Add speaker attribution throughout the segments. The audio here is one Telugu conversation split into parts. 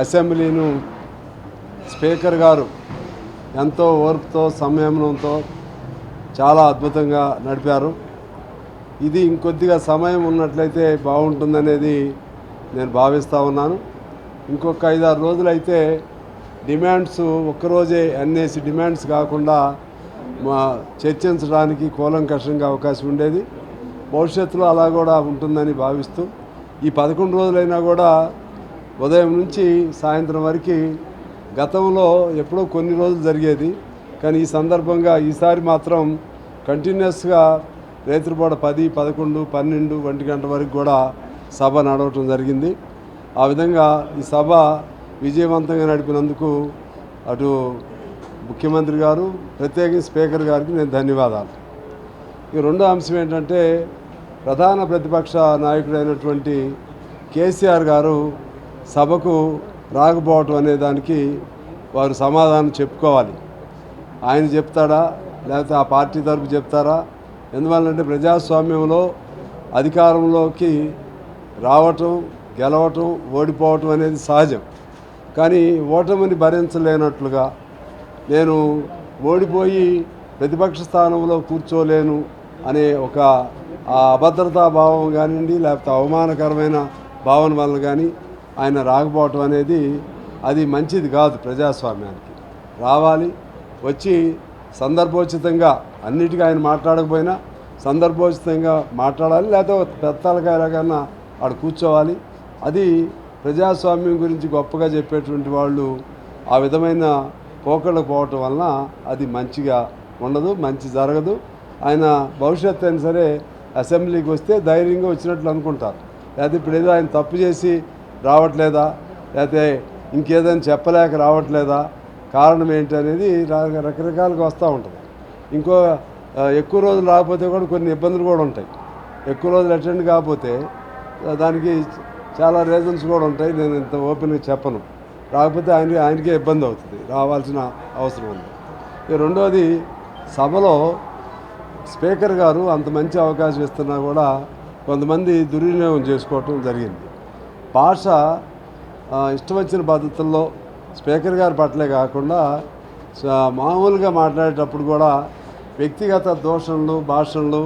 Speaker 1: అసెంబ్లీను స్పీకర్ గారు ఎంతో ఓర్పుతో సంయమనంతో చాలా అద్భుతంగా నడిపారు. ఇది ఇంకొద్దిగా సమయం ఉన్నట్లయితే బాగుంటుందనేది నేను భావిస్తూ ఉన్నాను. ఇంకొక 5-6 రోజులైతే డిమాండ్స్ ఒక్కరోజే అన్నేసి డిమాండ్స్ కాకుండా చర్చించడానికి కూలంకషంగా అవకాశం ఉండేది. భవిష్యత్తులో అలా కూడా ఉంటుందని భావిస్తూ ఈ 11 రోజులైనా కూడా ఉదయం నుంచి సాయంత్రం వరకు గతంలో ఎప్పుడో కొన్ని రోజులు జరిగేది, కానీ ఈ సందర్భంగా ఈసారి మాత్రం కంటిన్యూస్గా రేత్రిపూట 10, 11, 12, 1 గంట వరకు కూడా సభ నడవటం జరిగింది. ఆ విధంగా ఈ సభ విజయవంతంగా నడిపినందుకు అటు ముఖ్యమంత్రి గారు ప్రత్యేకించి స్పీకర్ గారికి నేను ధన్యవాదాలు. ఇక రెండో అంశం ఏంటంటే ప్రధాన ప్రతిపక్ష నాయకుడైనటువంటి కేసీఆర్ గారు సభకు రాకపోవటం అనే దానికి వారు సమాధానం చెప్పుకోవాలి. ఆయన చెప్తాడా లేకపోతే ఆ పార్టీ తరపు చెప్తారా? ఎందువల్లంటే ప్రజాస్వామ్యంలో అధికారంలోకి రావటం, గెలవటం, ఓడిపోవటం అనేది సహజం. కానీ ఓటమిని భరించలేనట్లుగా నేను ఓడిపోయి ప్రతిపక్ష స్థానంలో కూర్చోలేను అనే ఒక అభద్రతా భావం కానివ్వండి, లేకపోతే అవమానకరమైన భావన వల్ల కానీ ఆయన రాకపోవటం అనేది అది మంచిది కాదు. ప్రజాస్వామ్యానికి రావాలి, వచ్చి సందర్భోచితంగా అన్నిటికీ ఆయన మాట్లాడకపోయినా సందర్భోచితంగా మాట్లాడాలి, లేకపోతే పెద్దలకైనా ఆడ కూర్చోవాలి. అది ప్రజాస్వామ్యం గురించి గొప్పగా చెప్పేటువంటి వాళ్ళు ఆ విధమైన పోకళ్ళకు పోవటం వలన అది మంచిగా ఉండదు, మంచి జరగదు. ఆయన భవిష్యత్తు అయినా సరే అసెంబ్లీకి వస్తే ధైర్యంగా వచ్చినట్లు అనుకుంటారు. లేకపోతే ఇప్పుడు ఏదో ఆయన తప్పు చేసి రావట్లేదా, లేకపోతే ఇంకేదైనా చెప్పలేక రావట్లేదా, కారణం ఏంటి అనేది రకరకాలుగా వస్తూ ఉంటుంది. ఇంకో ఎక్కువ రోజులు రాకపోతే కూడా కొన్ని ఇబ్బందులు కూడా ఉంటాయి. ఎక్కువ రోజులు అటెండ్ కాకపోతే దానికి చాలా రీజన్స్ కూడా ఉంటాయి. నేను ఇంత ఓపెన్గా చెప్పను. రాకపోతే ఆయనకే ఇబ్బంది అవుతుంది, రావాల్సిన అవసరం ఉంది. ఇక రెండోది, సభలో స్పీకర్ గారు అంత మంచి అవకాశం ఇస్తున్నా కూడా కొంతమంది దుర్వినియోగం చేసుకోవటం జరిగింది. భాష ఇష్టం వచ్చిన పద్ధతుల్లో స్పీకర్ గారి పట్లే కాకుండా మామూలుగా మాట్లాడేటప్పుడు కూడా వ్యక్తిగత దూషణలు, భాషణలు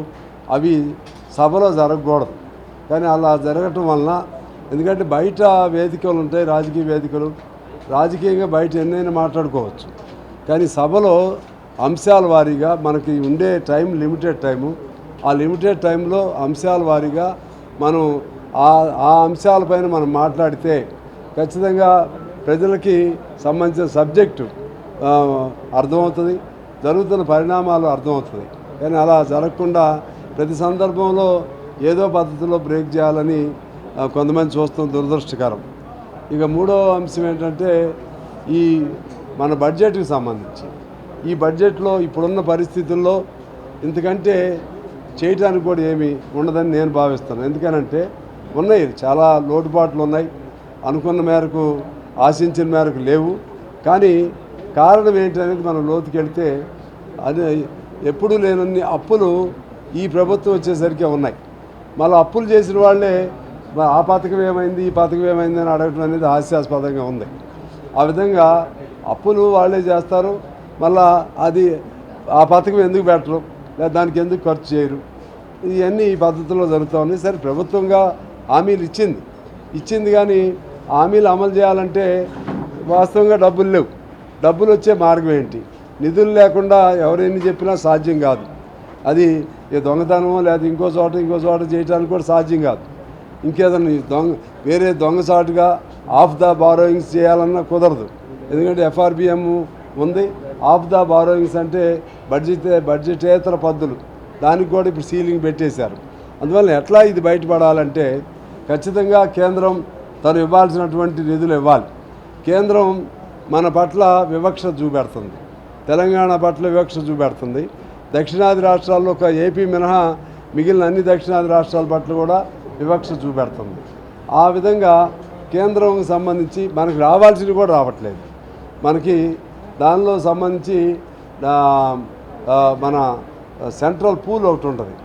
Speaker 1: అవి సభలో జరగకూడదు. కానీ అలా జరగటం వలన, ఎందుకంటే బయట వేదికలు ఉంటాయి, రాజకీయ వేదికలు, రాజకీయంగా బయట ఎన్నైనా మాట్లాడుకోవచ్చు. కానీ సభలో అంశాల వారీగా మనకి ఉండే టైం లిమిటెడ్ టైము, ఆ లిమిటెడ్ టైంలో అంశాల వారీగా మనం ఆ అంశాలపైన మనం మాట్లాడితే ఖచ్చితంగా ప్రజలకి సంబంధించిన సబ్జెక్టు అర్థమవుతుంది, జరుగుతున్న పరిణామాలు అర్థమవుతుంది. కానీ అలా జరగకుండా ప్రతి సందర్భంలో ఏదో పద్ధతిలో బ్రేక్ చేయాలని కొంతమంది చూస్తాం, దురదృష్టకరం. ఇక మూడో అంశం ఏంటంటే ఈ మన బడ్జెట్కి సంబంధించి ఈ బడ్జెట్లో ఇప్పుడున్న పరిస్థితుల్లో ఇంతకంటే చేయటానికి కూడా ఏమీ ఉండదని నేను భావిస్తాను. ఎందుకనంటే ఉన్నాయి, చాలా లోటుపాట్లు ఉన్నాయి, అనుకున్న మేరకు ఆశించిన మేరకు లేవు. కానీ కారణం ఏంటనేది మనం లోతుకెళ్తే అది ఎప్పుడూ లేనన్ని అప్పులు ఈ ప్రభుత్వం వచ్చేసరికి ఉన్నాయి. మళ్ళీ అప్పులు చేసిన వాళ్ళే ఆ పథకం ఏమైంది, ఈ పథకం ఏమైంది అని అడగటం అనేది హాస్యాస్పదంగా ఉంది. ఆ విధంగా అప్పులు వాళ్ళే చేస్తారు, మళ్ళా అది ఆ పథకం ఎందుకు పెట్టరు, లేదా దానికి ఎందుకు ఖర్చు చేయరు, ఇవన్నీ ఈ పద్ధతిలో జరుగుతూ ఉన్నాయి. సరే, ప్రభుత్వంగా హామీలు ఇచ్చింది కానీ హామీలు అమలు చేయాలంటే వాస్తవంగా డబ్బులు లేవు. డబ్బులు వచ్చే మార్గం ఏంటి? నిధులు లేకుండా ఎవరెన్ని చెప్పినా సాధ్యం కాదు. అది దొంగతనమో లేదా ఇంకో చోట చేయడానికి కూడా సాధ్యం కాదు. ఇంకేదన్నా వేరే దొంగసాటుగా ఆఫ్ ద బారోయింగ్స్ చేయాలన్నా కుదరదు. ఎందుకంటే FRBM ఉంది. ఆఫ్ ద బారోయింగ్స్ అంటే బడ్జెటేతర పద్ధతులు, దానికి కూడా ఇప్పుడు సీలింగ్ పెట్టేశారు. అందువల్ల ఎట్లా ఇది బయటపడాలంటే ఖచ్చితంగా కేంద్రం తను ఇవ్వాల్సినటువంటి నిధులు ఇవ్వాలి. కేంద్రం మన పట్ల వివక్ష చూపెడుతుంది, తెలంగాణ పట్ల వివక్ష చూపెడుతుంది. దక్షిణాది రాష్ట్రాల్లో ఒక ఏపీ మినహా మిగిలిన అన్ని దక్షిణాది రాష్ట్రాల పట్ల కూడా వివక్ష చూపెడుతుంది. ఆ విధంగా కేంద్రం సంబంధించి మనకు రావాల్సినవి కూడా రావట్లేదు. మనకి దానిలో సంబంధించి మన సెంట్రల్ పూల్ ఒకటి ఉంటుంది,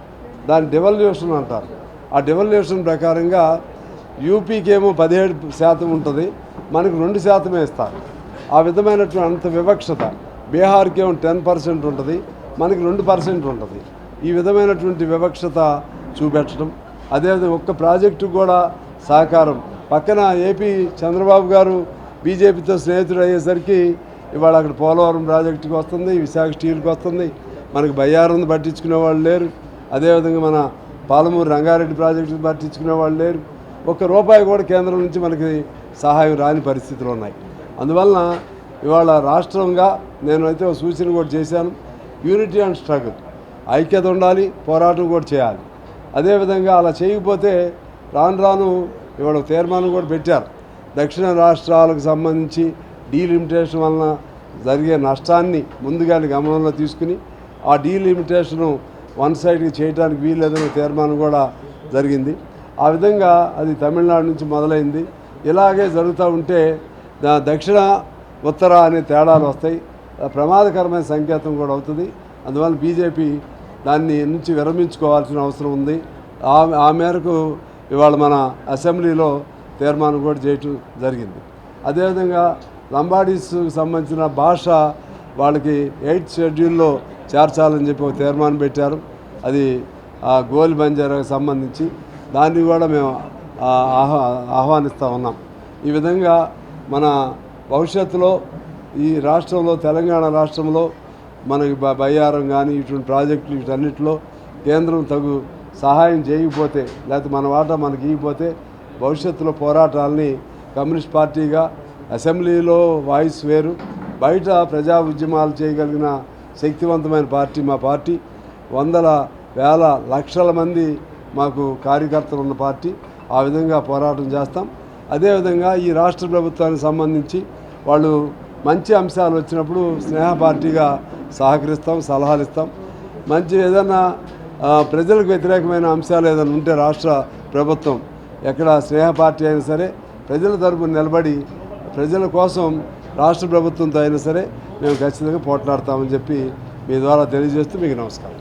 Speaker 1: దాని డెవల్యూషన్ అంటారు. ఆ డెవల్యూషన్ ప్రకారంగా యూపీకి ఏమో 17% ఉంటుంది, మనకు 2% ఇస్తారు. ఆ విధమైనటువంటి అంత వివక్షత. బీహార్కి ఏమో 10% ఉంటుంది, మనకి 2% ఉంటుంది. ఈ విధమైనటువంటి వివక్షత చూపెట్టడం, అదేవిధంగా ఒక్క ప్రాజెక్టు కూడా సహకారం. పక్కన ఏపీ చంద్రబాబు గారు బీజేపీతో స్నేహితుడు అయ్యేసరికి ఇవాళ అక్కడ పోలవరం ప్రాజెక్టుకి వస్తుంది, విశాఖ స్టీల్కి వస్తుంది, మనకు బయ్యారం పట్టించుకునే వాళ్ళు లేరు. అదేవిధంగా మన పాలమూరు రంగారెడ్డి ప్రాజెక్టుకి పట్టించుకునే వాళ్ళు లేరు. ఒక్క రూపాయి కూడా కేంద్రం నుంచి మనకి సహాయం రాని పరిస్థితులు ఉన్నాయి. అందువలన ఇవాళ రాష్ట్రంగా నేనైతే ఒక సూచన కూడా చేశాను. యూనిటీ అండ్ స్ట్రగుల్, ఐక్యత ఉండాలి, పోరాటం కూడా చేయాలి. అదేవిధంగా అలా చేయకపోతే రాను రాను ఇవాళ తీర్మానం కూడా పెట్టారు. దక్షిణ రాష్ట్రాలకు సంబంధించి డీలిమిటేషన్ వలన జరిగే నష్టాన్ని ముందుగానే గమనంలో తీసుకుని ఆ డీలిమిటేషను వన్ సైడ్కి చేయడానికి వీల్లేదనే తీర్మానం కూడా జరిగింది. ఆ విధంగా అది తమిళనాడు నుంచి మొదలైంది. ఇలాగే జరుగుతూ ఉంటే దక్షిణ ఉత్తర అనే తేడాలు వస్తాయి, ప్రమాదకరమైన సంకేతం కూడా అవుతుంది. అందువల్ల బీజేపీ దాన్ని నుంచి విరమించుకోవాల్సిన అవసరం ఉంది. ఆ మేరకు ఇవాళ మన అసెంబ్లీలో తీర్మానం కూడా చేయటం జరిగింది. అదేవిధంగా లంబాడీస్కి సంబంధించిన భాష వాళ్ళకి 8th షెడ్యూల్లో చేర్చాలని చెప్పి ఒక తీర్మానం పెట్టారు. అది గోలి బంజారాకు సంబంధించి దాన్ని కూడా మేము ఆహ్వానిస్తూ ఉన్నాం. ఈ విధంగా మన భవిష్యత్తులో ఈ రాష్ట్రంలో, తెలంగాణ రాష్ట్రంలో మనకి బయ్యారం కానీ ఇటువంటి ప్రాజెక్టులు వీటన్నిటిలో కేంద్రం తగు సహాయం చేయకపోతే, లేకపోతే మన వాటా మనకి ఇవ్వకపోతే భవిష్యత్తులో పోరాటాలని కమ్యూనిస్ట్ పార్టీగా అసెంబ్లీలో వాయిస్ వేరు, బయట ప్రజా ఉద్యమాలు చేయగలిగిన శక్తివంతమైన పార్టీ మా పార్టీ. వందల వేల లక్షల మంది మాకు కార్యకర్తలు ఉన్న పార్టీ. ఆ విధంగా పోరాటం చేస్తాం. అదేవిధంగా ఈ రాష్ట్ర ప్రభుత్వానికి సంబంధించి వాళ్ళు మంచి అంశాలు వచ్చినప్పుడు స్నేహ పార్టీగా సహకరిస్తాం, సలహాలు ఇస్తాం. మంచి ఏదైనా ప్రజలకు వ్యతిరేకమైన అంశాలు ఏదైనా ఉంటే రాష్ట్ర ప్రభుత్వం ఎక్కడ స్నేహ పార్టీ అయినా సరే ప్రజల తరపున నిలబడి ప్రజల కోసం రాష్ట్ర ప్రభుత్వంతో అయినా సరే మేము ఖచ్చితంగా పోట్లాడతామని చెప్పి మీ ద్వారా తెలియజేస్తూ మీకు నమస్కారం.